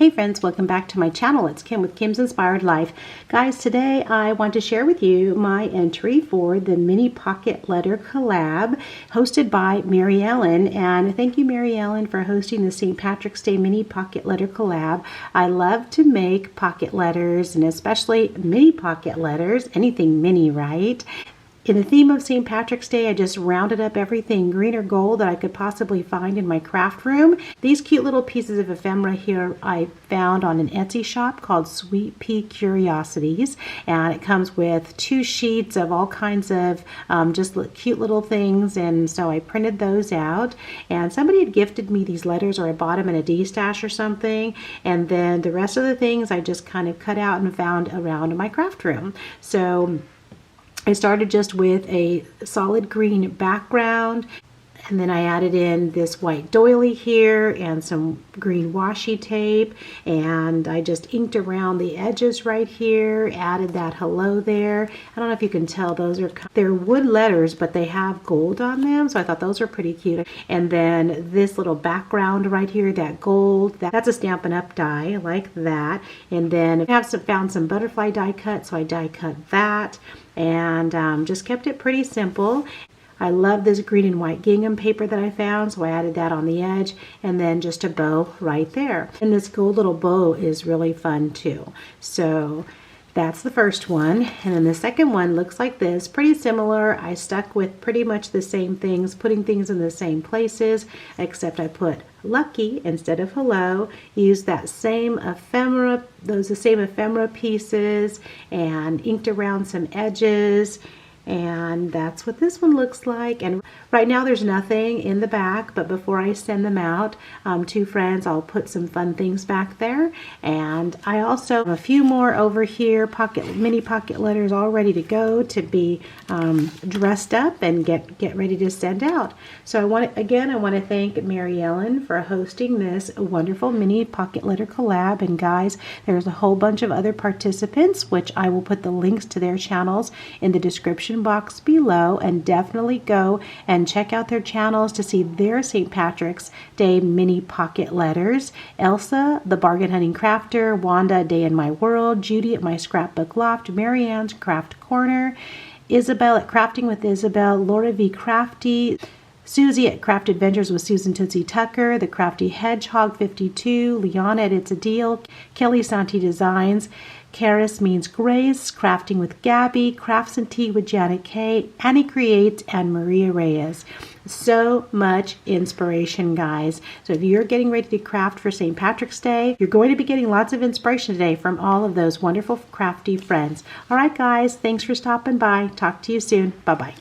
Hey friends, welcome back to my channel. It's Kim with Kim's Inspired Life. Guys, today I want to share with you my entry for the mini pocket letter collab hosted by Mary Ellen. And thank you, Mary Ellen, for hosting the St. Patrick's Day mini pocket letter collab. I love to make pocket letters, and especially mini pocket letters, anything mini, right? In the theme of St. Patrick's Day, I just rounded up everything green or gold that I could possibly find in my craft room. These cute little pieces of ephemera here I found on an Etsy shop called Sweet Pea Curiosities, and it comes with 2 sheets of all kinds of just cute little things, and so I printed those out. And somebody had gifted me these letters, or I bought them in a D-stash or something, and then the rest of the things I just kind of cut out and found around in my craft room. So I started just with a solid green background, and then I added in this white doily here and some green washi tape, and I just inked around the edges right here, added that hello there. I don't know if you can tell, they're wood letters, but they have gold on them, so I thought those were pretty cute. And then this little background right here, that gold, that's a Stampin' Up die, like that. And then I found some butterfly die cut, so I die cut that, and just kept it pretty simple. I love this green and white gingham paper that I found, so I added that on the edge, and then just a bow right there. And this gold little bow is really fun too. So that's the first one. And then the second one looks like this, pretty similar. I stuck with pretty much the same things, putting things in the same places, except I put lucky instead of hello, used that same ephemera, the same ephemera pieces, and inked around some edges. And that's what this one looks like. And right now there's nothing in the back, but before I send them out to friends, I'll put some fun things back there. And I also have a few more over here, mini pocket letters all ready to go, to be dressed up and get ready to send out. So I want to thank Mary Ellen for hosting this wonderful mini pocket letter collab. And guys, there's a whole bunch of other participants, which I will put the links to their channels in the description box below, and definitely go and check out their channels to see their St. Patrick's Day mini pocket letters. Elsa, the Bargain Hunting Crafter, Wanda, Day in My World, Judy at My Scrapbook Loft, Marianne's Craft Corner, Isabel at Crafting with Isabel, Laura V. Crafty, Susie at Craft Adventures with Susan Tootsie Tucker, The Crafty Hedgehog 52, Liana at It's a Deal, Kelly Santi Designs, Karis Means Grace, Crafting with Gabby, Crafts and Tea with Janet K, Annie Creates, and Maria Reyes. So much inspiration, guys. So if you're getting ready to craft for St. Patrick's Day, you're going to be getting lots of inspiration today from all of those wonderful crafty friends. All right, guys, thanks for stopping by. Talk to you soon. Bye-bye.